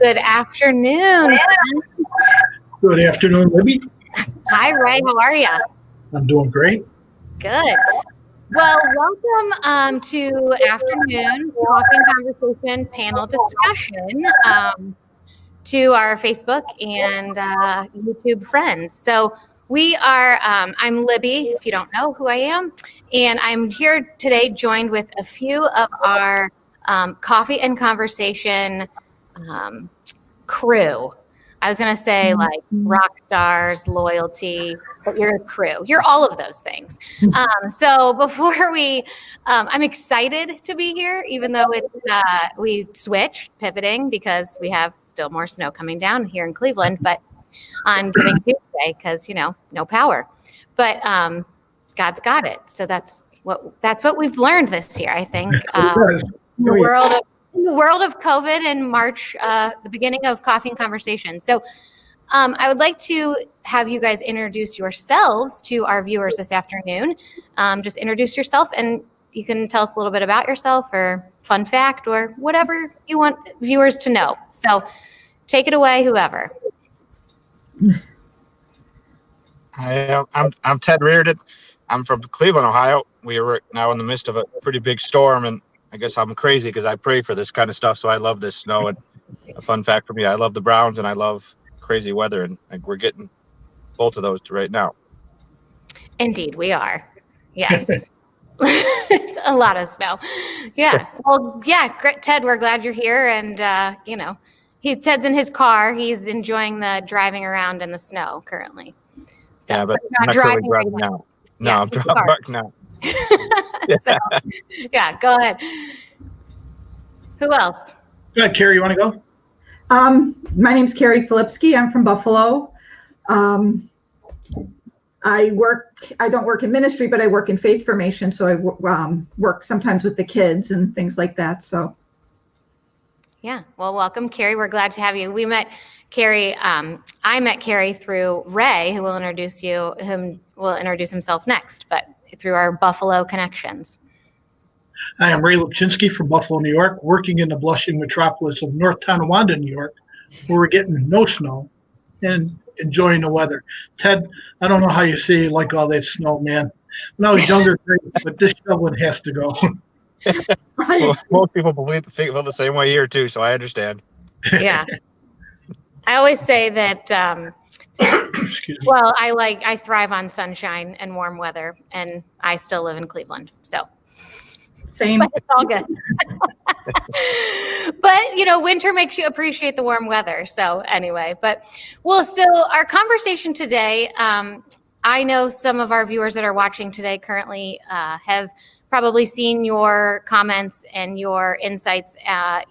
Good afternoon. Good afternoon, Libby. Hi, Ray. How are you? I'm doing great. Good. Well, welcome to afternoon Talking Conversation panel discussion to our Facebook and YouTube friends. So we are, I'm Libby, if you don't know who I am, and I'm here today joined with a few of our Coffee and Conversation crew. I was going to say like rock stars, loyalty, but you're a crew. You're all of those things. So before we, I'm excited to be here, even though it's, we switched, pivoting, because we have still more snow coming down here in Cleveland, but on Giving Tuesday, because, you know, no power. But God's got it. So that's what we've learned this year, I think. In the world of COVID and March, the beginning of Coffee and Conversation. So I would like to have you guys introduce yourselves to our viewers this afternoon. Just introduce yourself, and you can tell us a little bit about yourself or fun fact or whatever you want viewers to know. So take it away, whoever. Hi, I'm Ted Reardon. I'm from Cleveland, Ohio. We are now in the midst of a pretty big storm, and I guess I'm crazy because I pray for this kind of stuff. So I love this snow. And a fun fact for me, I love the Browns and I love crazy weather, and we're getting both of those right now. Indeed, we are. Yes. It's a lot of snow. Yeah. Well, yeah, great, Ted, we're glad you're here. And, you know, Ted's in his car. He's enjoying the driving around in the snow currently. So, yeah, but I'm not driving right now. No, yeah, I'm driving right now. So, yeah, go ahead. Who else? Go ahead, Carrie, you want to go? My name's Carrie Filipski. I'm from Buffalo. I don't work in ministry, but I work in faith formation. So I work sometimes with the kids and things like that. So. Yeah. Well, welcome, Carrie. We're glad to have you. We met Carrie. I met Carrie through Ray, who will introduce himself next, but through our Buffalo connections. I am Ray Lipchinsky from Buffalo, New York, working in the blushing metropolis of North Tonawanda, New York, where we're getting no snow and enjoying the weather. Ted, I don't know how you say you like all that snow, man. When I was younger, but this shoveling has to go. Well, most people feel the same way here too, so I understand. Yeah. I always say that, well, I thrive on sunshine and warm weather, and I still live in Cleveland, so. Same. But it's all good. But, you know, winter makes you appreciate the warm weather. So anyway, so our conversation today, I know some of our viewers that are watching today currently have probably seen your comments and your insights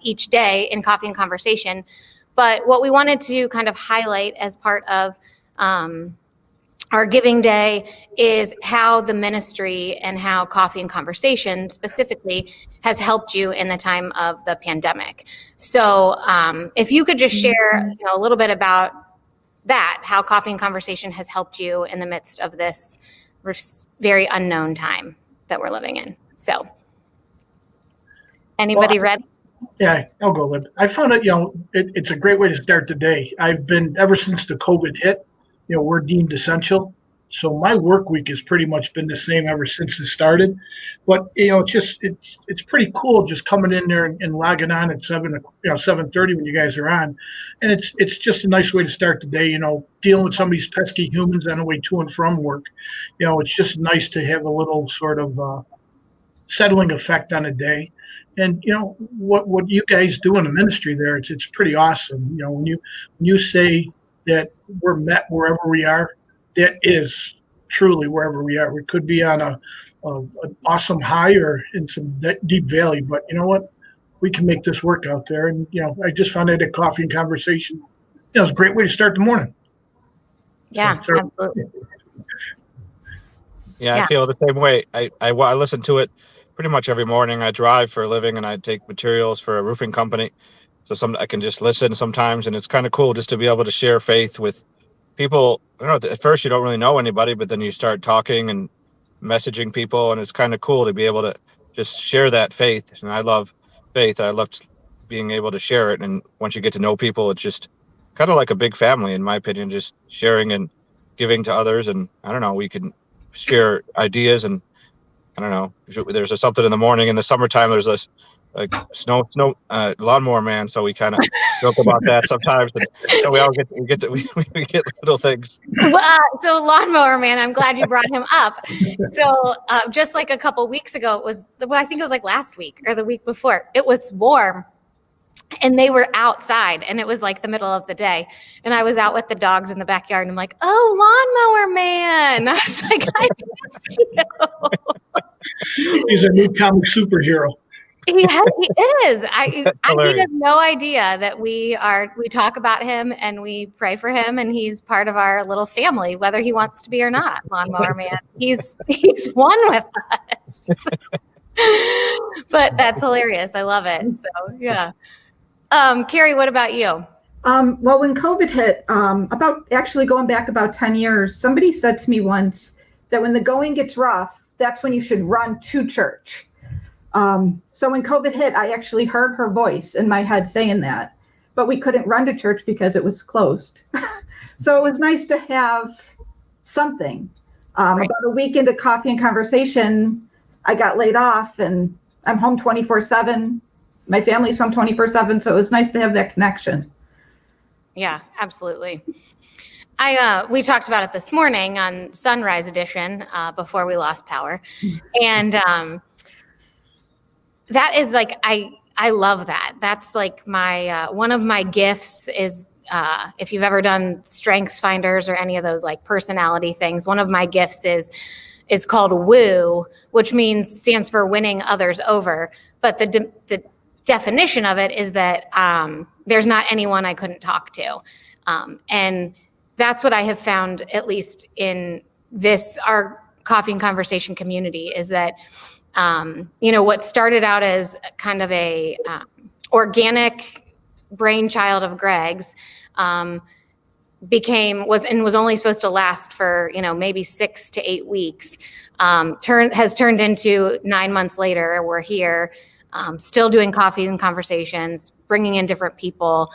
each day in Coffee and Conversation. But what we wanted to kind of highlight as part of our Giving Day is how the ministry and how Coffee and Conversation specifically has helped you in the time of the pandemic. So if you could just share a little bit about that, how Coffee and Conversation has helped you in the midst of this very unknown time that we're living in. So anybody ready? Yeah, I'll go with it. I found it, it's a great way to start the day. I've been, ever since the COVID hit, we're deemed essential. So my work week has pretty much been the same ever since it started. But, it's pretty cool just coming in there and logging on at 7:30 when you guys are on. And it's just a nice way to start the day, dealing with some of these pesky humans on the way to and from work. It's just nice to have a little sort of settling effect on a day. And what you guys do in the ministry there, it's pretty awesome. When you say that we're met wherever we are, that is truly wherever we are. We could be on an awesome high or in some deep valley, but you know what? We can make this work out there. And I just found that at Coffee and Conversation, it's a great way to start the morning. Yeah, so, absolutely. Yeah, I feel the same way. I listen to it pretty much every morning. I drive for a living and I take materials for a roofing company. So I can just listen sometimes, and it's kind of cool just to be able to share faith with people. I don't know, at first you don't really know anybody, but then you start talking and messaging people, and it's kind of cool to be able to just share that faith. And I love faith. I love being able to share it. And once you get to know people, it's just kind of like a big family, in my opinion, just sharing and giving to others. And I don't know, we can share ideas, and I don't know, there's something in the morning in the summertime, there's this like snow lawnmower man, so we kind of joke about that sometimes, and so we all get little things. So lawnmower man, I'm glad you brought him up. So just like a couple weeks ago, I think it was like last week or the week before, it was warm and they were outside and it was like the middle of the day and I was out with the dogs in the backyard and I'm like, oh, lawnmower man. I was like, I miss you. He's a new comic superhero. He is. I have no idea that we talk about him and we pray for him, and he's part of our little family, whether he wants to be or not. Lawnmower man, he's one with us. But that's hilarious. I love it. So yeah. Carrie, what about you? Well, when COVID hit, about actually going back about 10 years, somebody said to me once that when the going gets rough, that's when you should run to church. So when COVID hit, I actually heard her voice in my head saying that, but we couldn't run to church because it was closed. So it was nice to have something. Right. About a week into Coffee and Conversation, I got laid off and I'm home 24/7. My family's home 24/7. So it was nice to have that connection. Yeah, absolutely. We talked about it this morning on Sunrise Edition before we lost power. And that is like, I love that. That's like my, one of my gifts is, if you've ever done Strengths Finders or any of those like personality things, one of my gifts is called WOO, which stands for winning others over. But the definition of it is that there's not anyone I couldn't talk to. And that's what I have found, at least in our Coffee and Conversation community, is that what started out as kind of a organic brainchild of Greg's was only supposed to last for maybe 6 to 8 weeks. Has turned into 9 months later. We're here, still doing Coffee and Conversations, bringing in different people,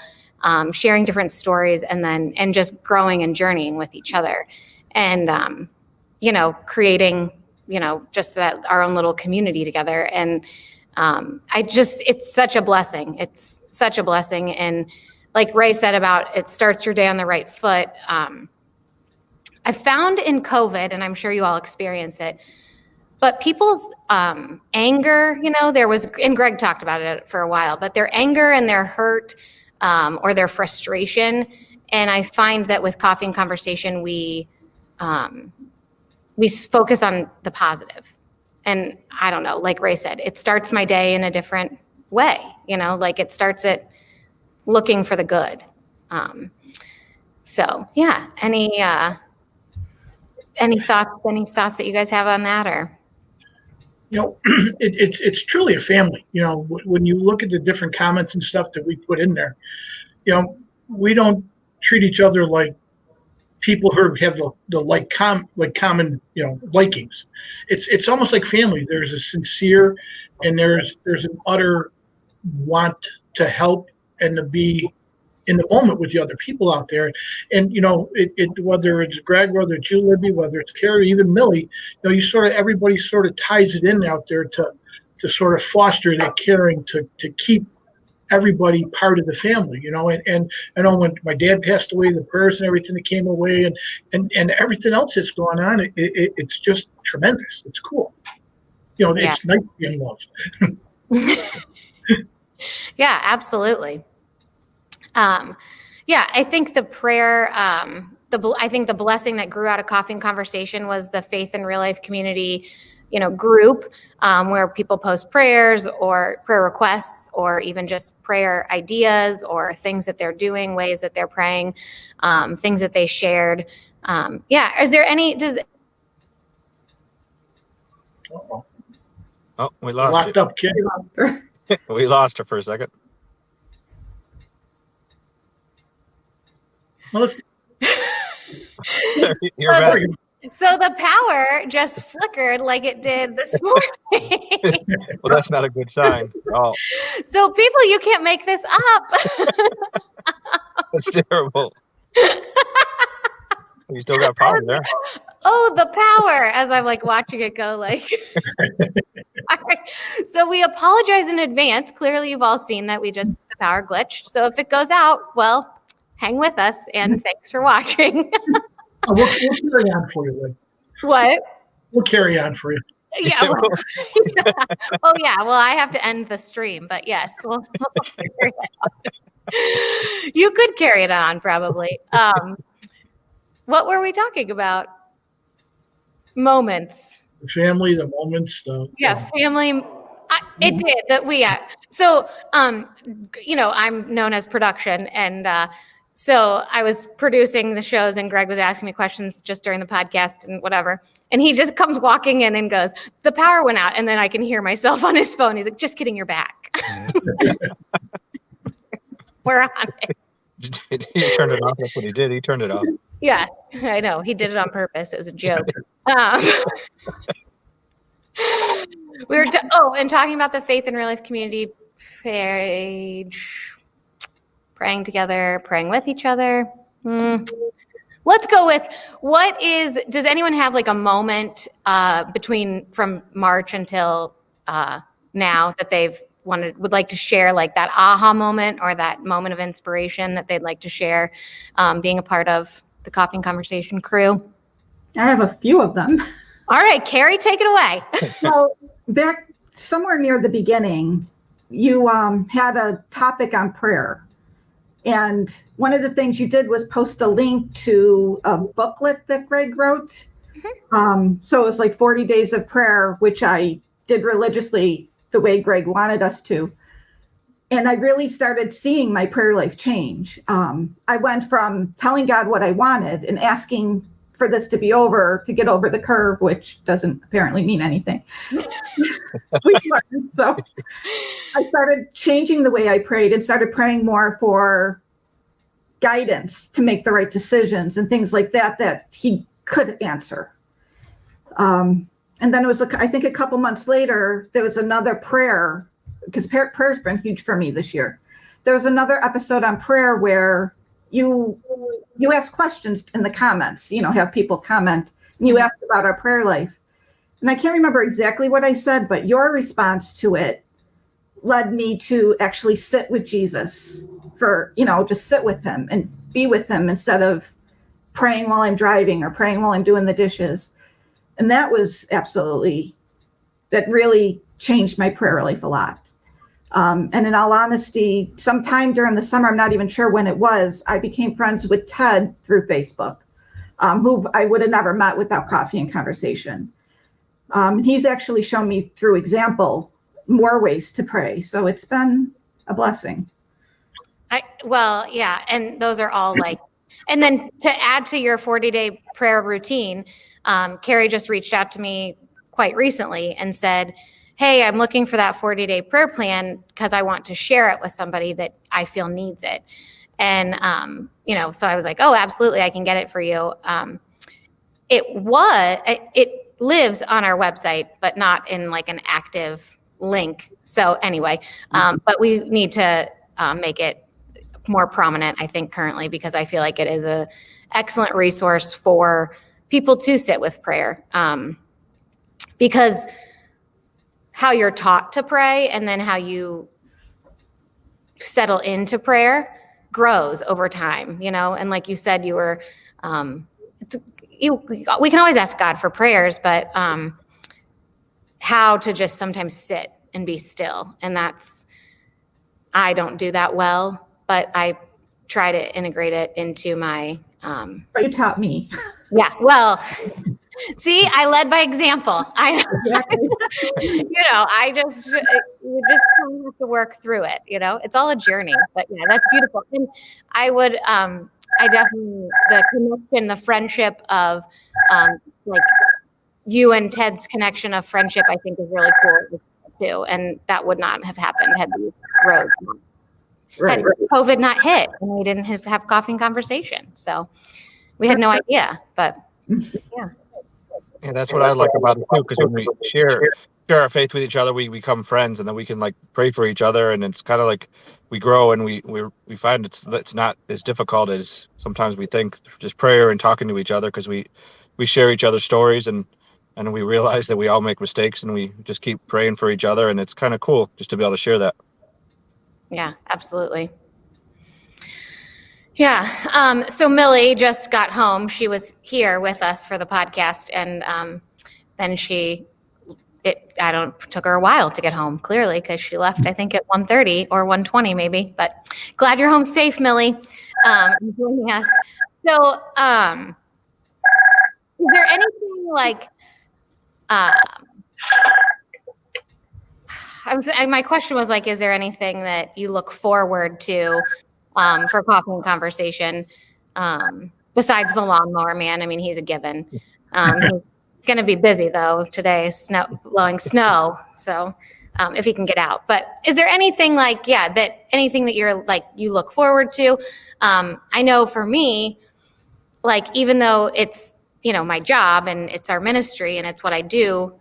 sharing different stories, and just growing and journeying with each other, and creating. Just that our own little community together. And it's such a blessing. It's such a blessing. And like Ray said about it starts your day on the right foot. I found in COVID, and I'm sure you all experience it, but people's anger, and Greg talked about it for a while, but their anger and their hurt or their frustration. And I find that with Coffee and Conversation, we focus on the positive. And I don't know, like Ray said, it starts my day in a different way, like it starts it looking for the good. So yeah, any thoughts that you guys have on that, or? It's truly a family. When you look at the different comments and stuff that we put in there, we don't treat each other like people who have the common likings. It's almost like family. There's a sincere and there's an utter want to help and to be in the moment with the other people out there. And whether it's Greg, whether it's you, Libby, whether it's Carrie, even Millie, everybody sort of ties it in out there to sort of foster that caring to keep everybody part of the family, and I know when my dad passed away, the prayers and everything that came away and everything else that's going on, it's just tremendous. It's cool. It's nice to be in love. Yeah, absolutely. I think the prayer, I think the blessing that grew out of Coffee and Conversation was the Faith in Real Life community group, where people post prayers or prayer requests, or even just prayer ideas or things that they're doing, ways that they're praying, things that they shared. Is there any, Oh, we lost Locked you. up kid. We lost her for a second. Well, You're back. So the power just flickered like it did this morning. Well, that's not a good sign. Oh, So people, you can't make this up. that's terrible. You still got power there. Oh, the power, as I'm like watching it go like. All right. So we apologize in advance. Clearly you've all seen that the power glitched. So if it goes out, well, hang with us and thanks for watching. We'll carry on for you, Lynn. What? We'll carry on for you. Yeah. Well, yeah. Oh yeah. Well, I have to end the stream, but yes, we'll carry it on. You could carry it on probably. What were we talking about? Moments. The family, the moments, Yeah, family. It did that we. So, I'm known as production, and so I was producing the shows, and Greg was asking me questions just during the podcast and whatever. And he just comes walking in and goes, "The power went out," and then I can hear myself on his phone. He's like, "Just kidding, you're back." We're on it. He turned it off. That's what he did. He turned it off. Yeah, I know. He did it on purpose. It was a joke. We were and talking about the Faith and Real Life Community page, praying together, praying with each other. Let's go with does anyone have like a moment from March until now that they've would like to share, like that aha moment or that moment of inspiration that they'd like to share being a part of the Coffee and Conversation crew? I have a few of them. All right, Carrie, take it away. So back somewhere near the beginning, you had a topic on prayer. And one of the things you did was post a link to a booklet that Greg wrote. So it was like 40 Days of Prayer, which I did religiously the way Greg wanted us to. And I really started seeing my prayer life change. I went from telling God what I wanted and asking for this to be over, to get over the curve, which doesn't apparently mean anything. So I started changing the way I prayed and started praying more for guidance to make the right decisions and things like that he could answer. And then it was, I think a couple months later, there was another prayer, because prayer's been huge for me this year. There was another episode on prayer where you ask questions in the comments, have people comment, and you ask about our prayer life. And I can't remember exactly what I said, but your response to it led me to actually sit with Jesus for, just sit with him and be with him instead of praying while I'm driving or praying while I'm doing the dishes. And that really changed my prayer life a lot. And in all honesty, sometime during the summer, I'm not even sure when it was, I became friends with Ted through Facebook, who I would have never met without Coffee and Conversation. He's actually shown me through example more ways to pray. So it's been a blessing. Yeah. And those are all and then to add to your 40-day prayer routine, Carrie just reached out to me quite recently and said, "Hey, I'm looking for that 40-day prayer plan because I want to share it with somebody that I feel needs it." And, so I was like, "Oh, absolutely. I can get it for you." It lives on our website, but not in like an active link. So anyway, but we need to make it more prominent, I think, currently, because I feel like it is a excellent resource for people to sit with prayer. Because how you're taught to pray and then how you settle into prayer grows over time, and like you said, you were, we can always ask God for prayers, but how to just sometimes sit and be still. And I don't do that well, but I try to integrate it into my, But you taught me. Yeah, well, see, I led by example. You just kind of have to work through it. It's all a journey. But yeah, that's beautiful. And I would, I definitely the connection, the friendship of, like you and Ted's connection of friendship, I think is really cool too. And that would not have happened had these roads had COVID not hit, and we didn't have Coffee and Conversation. So we had no idea. But yeah. Yeah, that's what I like about it too, because when we share our faith with each other, we become friends, and then we can like pray for each other, and it's kind of like we grow, and we find it's not as difficult as sometimes we think. Just prayer and talking to each other, because we share each other's stories, and we realize that we all make mistakes, and we just keep praying for each other, and it's kind of cool just to be able to share that. Yeah, absolutely. Yeah. So Millie just got home. She was here with us for the podcast, and then took her a while to get home, clearly, because she left, I think, at 1:30 or 1:20 maybe. But glad you're home safe, Millie, and joining us. So, is there anything like? My question was like, is there anything that you look forward to for Coffee and Conversation besides the lawnmower man? I mean, he's a given. He's going to be busy though today, blowing snow. So if he can get out, but is there anything like, anything that you're like, you look forward to? I know for me, like, even though it's, my job and it's our ministry and it's what I do,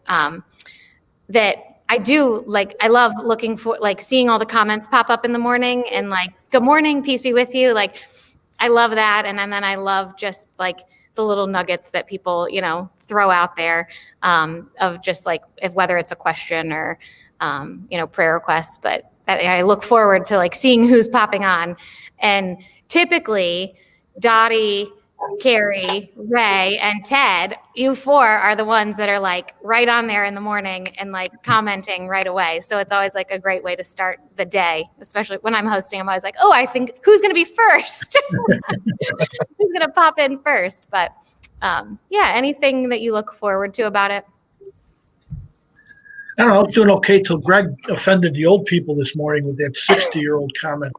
that I do, like, I love looking for, like, seeing all the comments pop up in the morning and like, good morning, peace be with you. Like, I love that. And then I love just like the little nuggets that people, throw out there of just like, whether it's a question or, prayer requests, but I look forward to like seeing who's popping on. And typically Dottie, Carrie, Ray, and Ted, you four are the ones that are like right on there in the morning and like commenting right away. So it's always like a great way to start the day, especially when I'm hosting. I'm always like, oh, I think who's going to be first? Who's going to pop in first? But anything that you look forward to about it? I don't know. I was doing okay till Greg offended the old people this morning with that 60-year-old comment.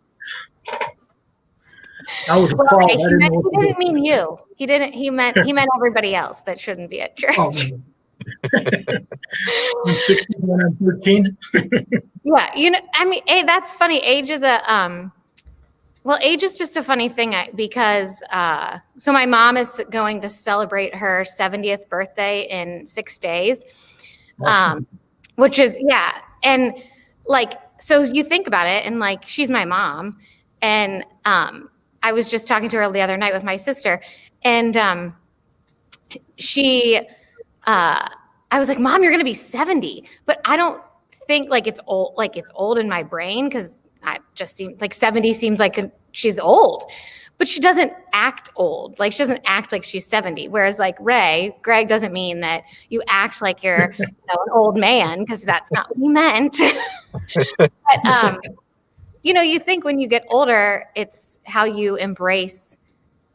I was appalled. Well, he didn't mean you. He didn't. He meant everybody else that shouldn't be at church. Oh, 61 and 13. Yeah, I mean, that's funny. Age is age is just a funny thing because so my mom is going to celebrate her 70th birthday in 6 days, which is and like, so you think about it, and like, she's my mom, and I was just talking to her the other night with my sister, and I was like, Mom, you're going to be 70, but I don't think like it's old in my brain, because I just seem like 70 seems like she's old, but she doesn't act old. Like, she doesn't act like she's 70. Whereas like Greg doesn't mean that you act like you're an old man, because that's not what he meant. But, you think when you get older, it's how you embrace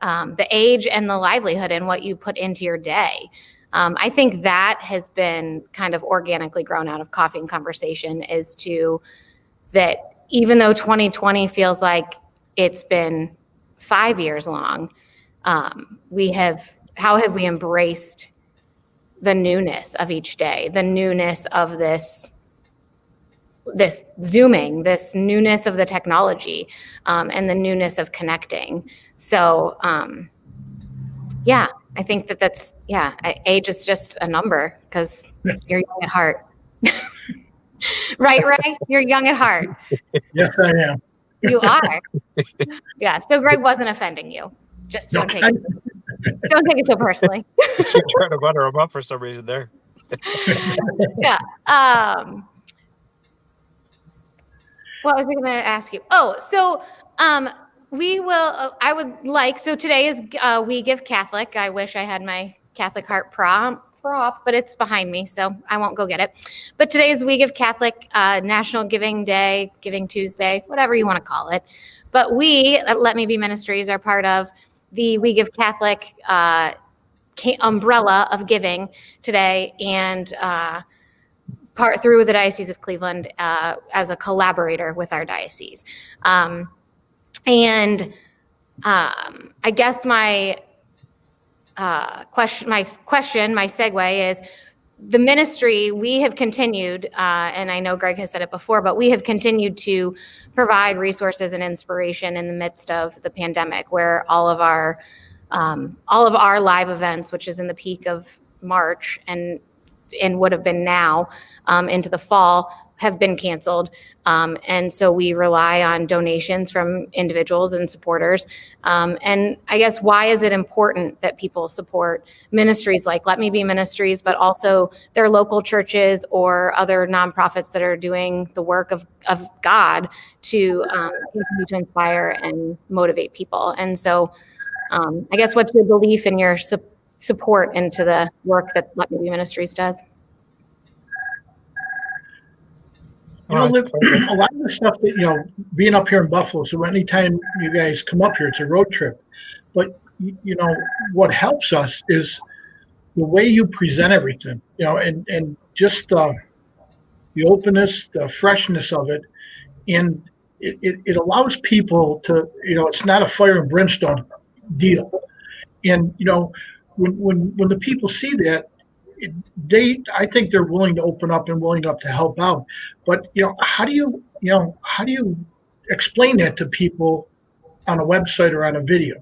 the age and the livelihood and what you put into your day. I think that has been kind of organically grown out of Coffee and Conversation, is to that even though 2020 feels like it's been 5 years long, how have we embraced the newness of each day, the newness of this Zooming, this newness of the technology, and the newness of connecting. So, I think that's age is just a number, because you're young at heart. Right, Ray? You're young at heart. Yes, I am. You are. Yeah. So Greg wasn't offending you. Just don't take it so personally. She's trying to butter him up for some reason there. Yeah. What was I going to ask you? Oh, so we will. I would like. So today is We Give Catholic. I wish I had my Catholic Heart prop, but it's behind me, so I won't go get it. But today is We Give Catholic, National Giving Day, Giving Tuesday, whatever you want to call it. But we at Let Me Be Ministries are part of the We Give Catholic umbrella of giving today, and part through the Diocese of Cleveland as a collaborator with our diocese. I guess my segue is the ministry. We have continued, and I know Greg has said it before, but we have continued to provide resources and inspiration in the midst of the pandemic, where all of our live events, which is in the peak of March and would have been now into the fall have been canceled. And so we rely on donations from individuals and supporters. And I guess, why is it important that people support ministries like Let Me Be Ministries, but also their local churches or other nonprofits that are doing the work of God to continue to inspire and motivate people? And so I guess, what's your belief in your support into the work that Let Me Be Ministries does? A lot of the stuff that, being up here in Buffalo, so anytime you guys come up here, it's a road trip. But, what helps us is the way you present everything, and just the openness, the freshness of it. And it allows people to, it's not a fire and brimstone deal. And, when the people see that, I think they're willing to open up and willing up to help out. But how do you explain that to people on a website or on a video?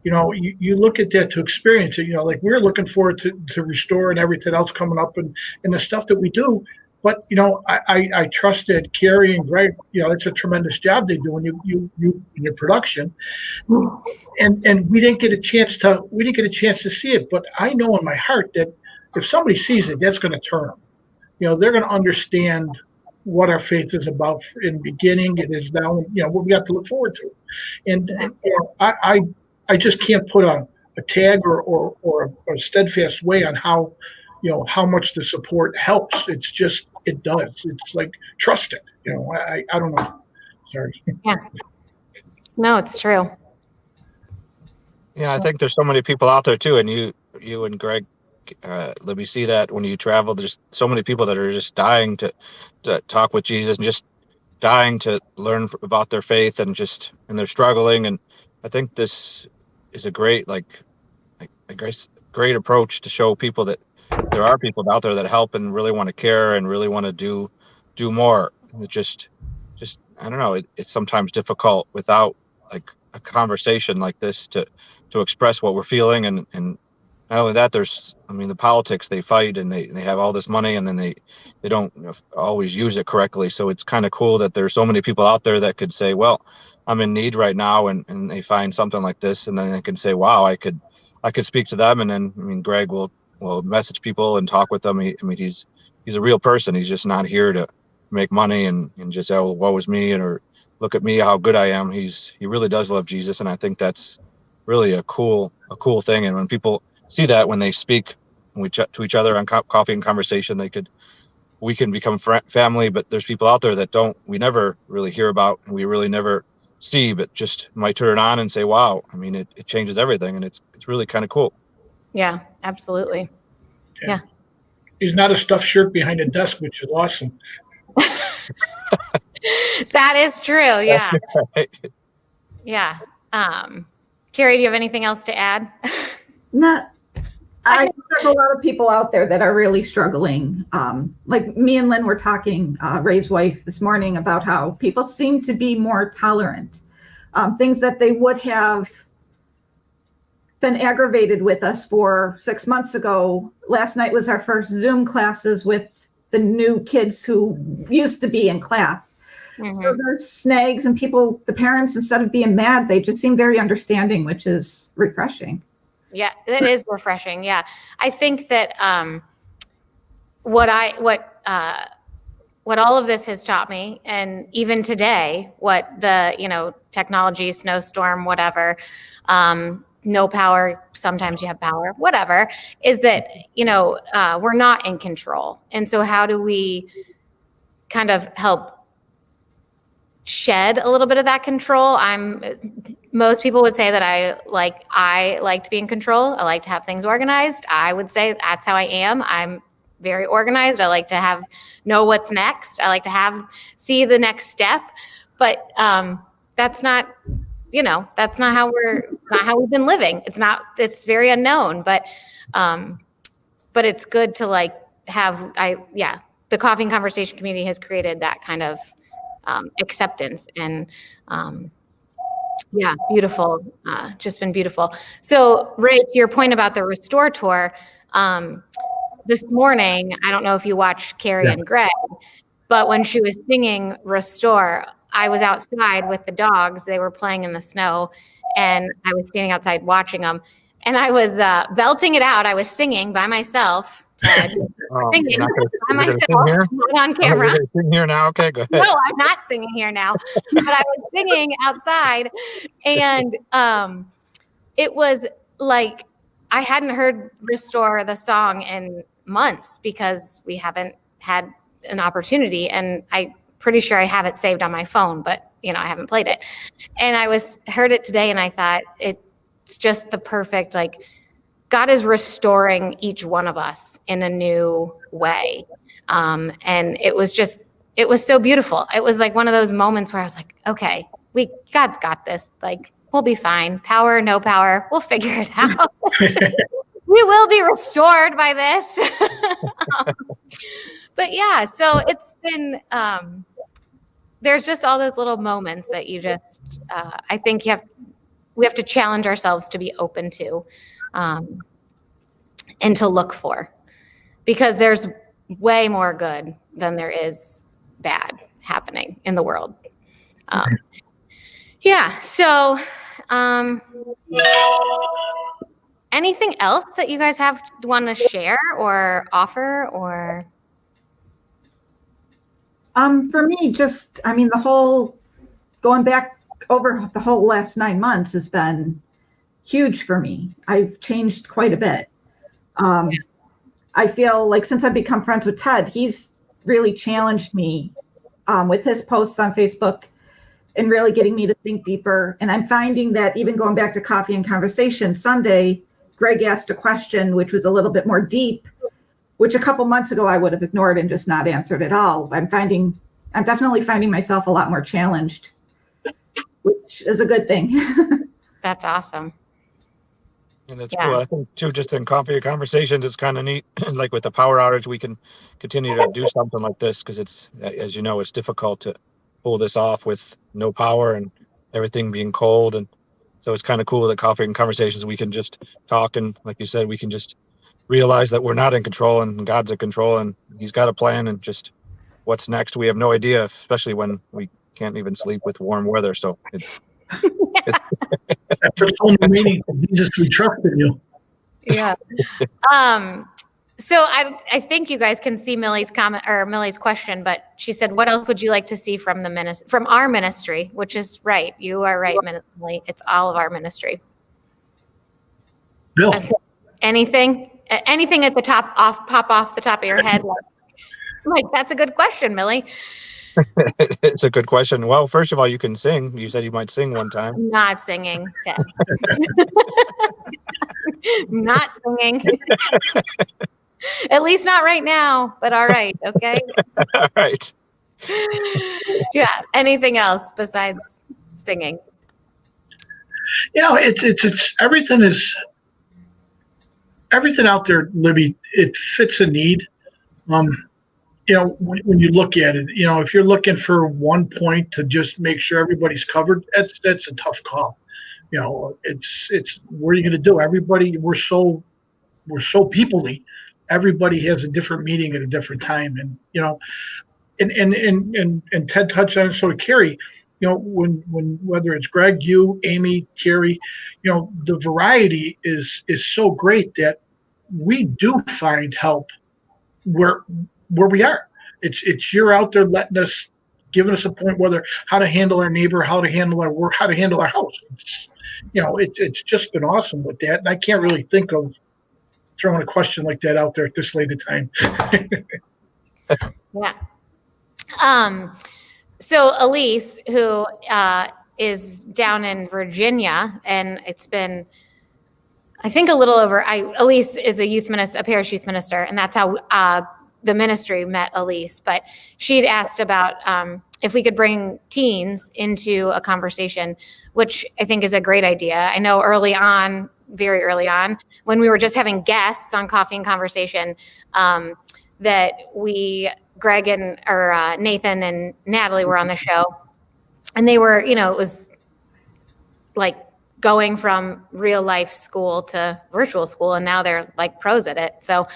You look at that to experience it. Like, we're looking forward to Restore and everything else coming up and the stuff that we do. But I trust that Carrie and Greg, it's a tremendous job they do when you in your production. And we didn't get a chance to see it. But I know in my heart that if somebody sees it, that's going to turn them. They're going to understand what our faith is about in the beginning. It is now, what we have to look forward to. And I just can't put a tag or a steadfast way on how much the support helps. It's just, it does. It's like, trust it. I don't know. Sorry. Yeah. No, it's true. Yeah, I think there's so many people out there too, and you and Greg, let me see that when you travel, there's so many people that are just dying to talk with Jesus and just dying to learn about their faith and they're struggling. And I think this is a great, great approach to show people that there are people out there that help and really want to care and really want to do more. It just, I don't know. It's sometimes difficult without like a conversation like this to express what we're feeling. And not only that, the politics they fight, and they have all this money, and then they don't always use it correctly. So it's kind of cool that there's so many people out there that could say, well, I'm in need right now, and they find something like this, and then they can say, wow, I could speak to them. And then, Greg will message people and talk with them. He's a real person. He's just not here to make money and just say, oh, woe is me, or look at me, how good I am. He really does love Jesus. And I think that's really a cool thing. And when people see that, when they speak to each other on coffee and conversation, we can become family. But there's people out there that we never really hear about, and we really never see, but just might turn it on and say, wow, it changes everything. And it's really kind of cool. Yeah, absolutely. Yeah. He's not a stuffed shirt behind a desk, which is awesome. That is true. Yeah. Yeah. Carrie, do you have anything else to add? I think there's a lot of people out there that are really struggling. Like me and Lynn were talking, Ray's wife, this morning, about how people seem to be more tolerant. Things that they would have been aggravated with us for 6 months ago. Last night was our first Zoom classes with the new kids who used to be in class. Mm-hmm. So there's snags, and the parents, instead of being mad, they just seem very understanding, which is refreshing. Yeah, it is refreshing. Yeah. I think that what all of this has taught me, and even today, what the, technology, snowstorm, whatever, no power, sometimes you have power, whatever, is that, we're not in control. And so how do we kind of help shed a little bit of that control? Most people would say that I like to be in control. I like to have things organized. I would say that's how I am. I'm very organized. I like to know what's next. I like to see the next step, but that's not how we've been living. It's very unknown, but it's good to the Coffee and Conversation community has created that kind of acceptance, and beautiful, just been beautiful. So Ray, to your point about the Restore tour, This morning, I don't know if you watched Carrie and Greg, but when she was singing Restore, I was outside with the dogs. They were playing in the snow, and I was standing outside watching them. And I was belting it out. I was singing by myself, Ted. Singing by myself, not on camera. You're sing here now? Okay, go ahead. No, I'm not singing here now. But I was singing outside, and it was like I hadn't heard Restore the song in months because we haven't had an opportunity, and I'm pretty sure I have it saved on my phone, but I haven't played it. And I heard it today, and I thought it's just the perfect, like, God is restoring each one of us in a new way. And it was so beautiful. It was like one of those moments where I was like, okay, God's got this. Like, we'll be fine. Power, no power, we'll figure it out. We will be restored by this. But yeah, so it's been, there's just all those little moments that you just, I think we have to challenge ourselves to be open to, and to look for, because there's way more good than there is bad happening in the world. Yeah. So, anything else that you guys want to share or offer or? For me, the whole going back over the whole last 9 months has been huge for me. I've changed quite a bit. I feel like since I've become friends with Ted, he's really challenged me with his posts on Facebook and really getting me to think deeper. And I'm finding that even going back to Coffee and Conversation Sunday, Greg asked a question which was a little bit more deep, which a couple months ago I would have ignored and just not answered at all. I'm definitely finding myself a lot more challenged, which is a good thing. That's awesome. And that's cool. I think too, just in Coffee and Conversations, it's kind of neat. Like with the power outage, we can continue to do something like this because it's, as you know, it's difficult to pull this off with no power and everything being cold. And so it's kind of cool that Coffee and Conversations, we can just talk. And like you said, we can just realize that we're not in control and God's in control and he's got a plan, and just what's next, we have no idea, especially when we can't even sleep with warm weather. So it's After so many meetings, Jesus, we trust in you. Yeah. So I think you guys can see Millie's comment or Millie's question, but she said, "What else would you like to see from our ministry?" Which is right. You are right, Millie. It's all of our ministry. Bill, anything at the top pop off the top of your head? Like that's a good question, Millie. It's a good question. Well, first of all, you can sing. You said you might sing one time. I'm not singing. Okay. Not singing. At least not right now, but all right. Okay. All right. Yeah. Anything else besides singing? It's everything out there, Libby. It fits a need. When you look at it, if you're looking for one point to just make sure everybody's covered, that's a tough call. It's what are you going to do? Everybody, we're so peoply. Everybody has a different meeting at a different time, and and Ted touched on it. So Carrie, when whether it's Greg, you, Amy, Carrie, the variety is so great that we do find help where we are. It's you're out there letting us, giving us a point whether how to handle our neighbor, how to handle our work, how to handle our house. It's just been awesome with that, and I can't really think of throwing a question like that out there at this late a time. Yeah. So Elise, who is down in Virginia, and it's been, I think, a little over. Elise is a parish youth minister, and that's how the ministry met Elise. But she'd asked about if we could bring teens into a conversation, which I think is a great idea. I know very early on, when we were just having guests on Coffee and Conversation, that Greg and Nathan and Natalie were on the show, and they were, it was like going from real life school to virtual school, and now they're like pros at it. So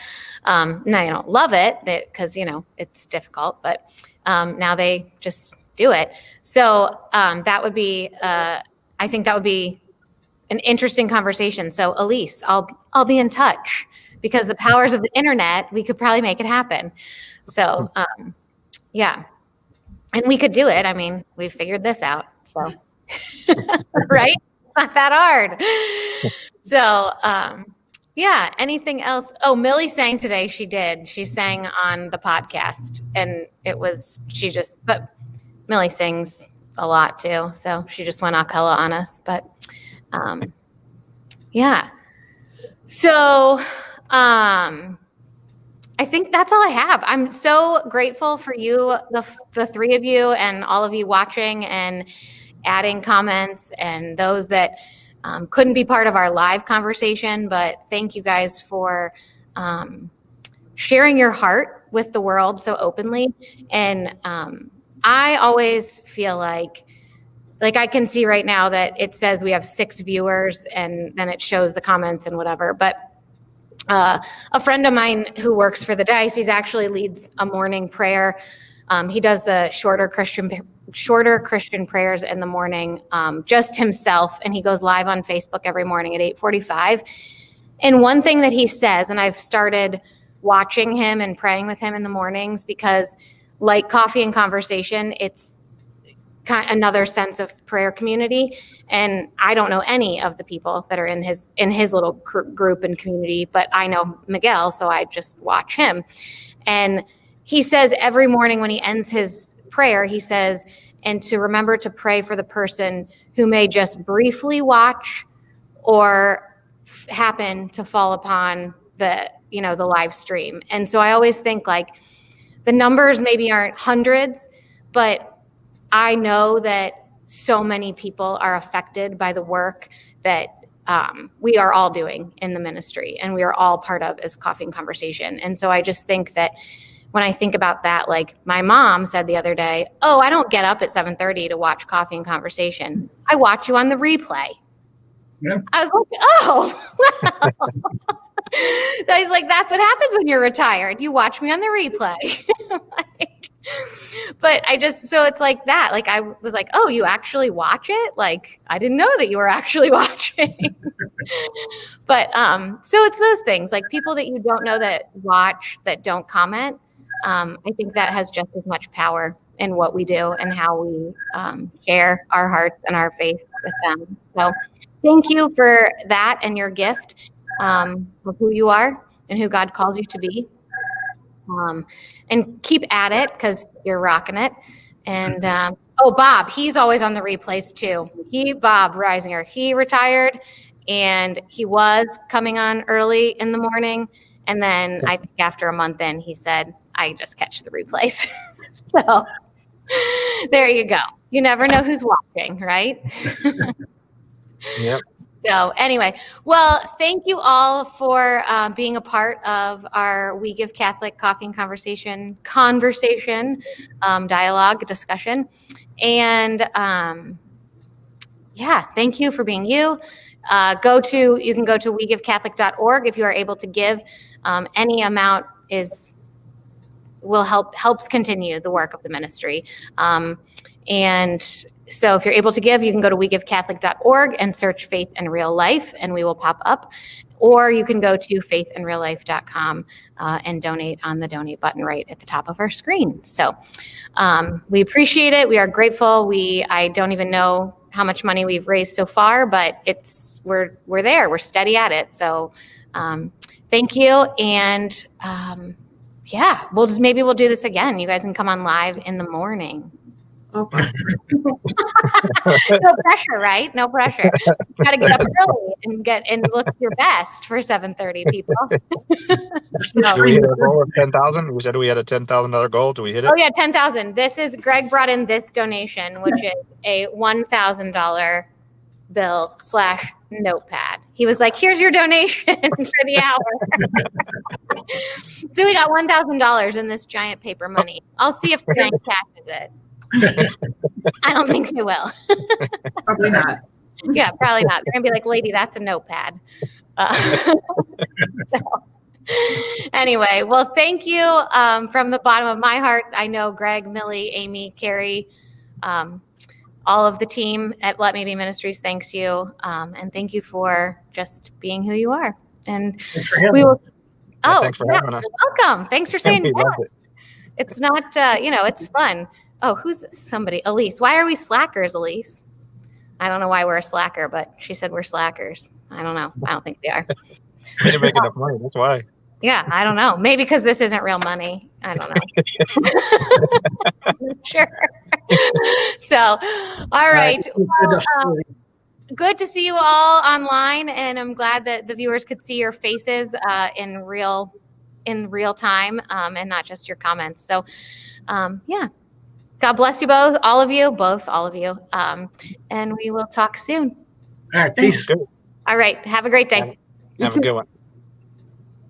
now they don't love it because, it's difficult, but now they just do it. So that would be, I think that would be an interesting conversation. So Elise, I'll be in touch, because the powers of the internet, we could probably make it happen. So yeah, and we could do it. I mean, we figured this out. So right? It's not that hard. So yeah, anything else? Oh, Millie sang today. She did. She sang on the podcast, and but Millie sings a lot too. So she just went a cappella on us. But yeah. So I think that's all I have. I'm so grateful for you, the three of you, and all of you watching and adding comments, and those that couldn't be part of our live conversation. But thank you guys for sharing your heart with the world so openly. And I always feel like I can see right now that it says we have 6 viewers, and then it shows the comments and whatever. But a friend of mine who works for the diocese actually leads a morning prayer. He does the shorter Christian prayers in the morning, just himself, and he goes live on Facebook every morning at 8:45. And one thing that he says, and I've started watching him and praying with him in the mornings, because like Coffee and Conversation, it's kind of another sense of prayer community. And I don't know any of the people that are in his little group and community, but I know Miguel, so I just watch him. And he says every morning when he ends his prayer, he says, and to remember to pray for the person who may just briefly watch or happen to fall upon the live stream. And so I always think like the numbers maybe aren't hundreds, but I know that so many people are affected by the work that we are all doing in the ministry, and we are all part of as Coffee and Conversation. And so I just think that when I think about that, like my mom said the other day, oh, I don't get up at 7:30 to watch Coffee and Conversation. I watch you on the replay. Yeah. I was like, oh, wow. So he's like, that's what happens when you're retired. You watch me on the replay. But so it's like that. Like I was like, oh, you actually watch it? Like I didn't know that you were actually watching. But so it's those things, like people that you don't know that watch, that don't comment. I think that has just as much power in what we do and how we share our hearts and our faith with them. So thank you for that and your gift of who you are and who God calls you to be. And keep at it, because you're rocking it. And Bob, he's always on the replays too. Bob Reisinger, he retired, and he was coming on early in the morning. And then I think after a month in, he said, I just catch the replays. So there you go. You never know who's watching, right? Yep. So anyway, well, thank you all for being a part of our We Give Catholic Coffee and Conversation dialogue discussion. And yeah, thank you for being you. You can go to wegivecatholic.org if you are able to give. Any amount helps continue the work of the ministry. And so if you're able to give, you can go to wegivecatholic.org and search Faith and Real Life, and we will pop up. Or you can go to faithandreallife.com and donate on the donate button right at the top of our screen. So we appreciate it. We are grateful. I don't even know how much money we've raised so far, but we're there. We're steady at it. So thank you. And yeah, maybe we'll do this again. You guys can come on live in the morning. Okay. No pressure, right? No pressure. You got to get up early and look your best for 7:30, people. So, do we hit a goal of 10,000? We said we had a $10,000 goal. Do we hit it? Oh yeah, 10,000. Greg brought in this donation, which is a $1,000 bill / notepad. He was like, "Here's your donation for the hour." So we got $1,000 in this giant paper money. I'll see if the bank catches it. I don't think they will. Probably not. Yeah, probably not. They're gonna be like, lady, that's a notepad. So, anyway, well, thank you from the bottom of my heart. I know Greg, Millie, Amy, Carrie, all of the team at Let Me Be Ministries thanks you. And thank you for just being who you are. And Thanks for having we me. will. Yeah, Oh, thanks for yeah, having us. you're welcome. Thanks for saying We yes. loved it. It's not, it's fun. Oh, who's somebody? Elise. Why are we slackers, Elise? I don't know why we're a slacker, but she said we're slackers. I don't know. I don't think we are. We didn't make enough money. That's why. Yeah, I don't know. Maybe because this isn't real money. I don't know. Sure. So, all right. Good to see you all online, and I'm glad that the viewers could see your faces in real time and not just your comments. So, yeah. God bless you both, all of you, and we will talk soon. All right, peace. Good. All right. Have a great day. Have a good one.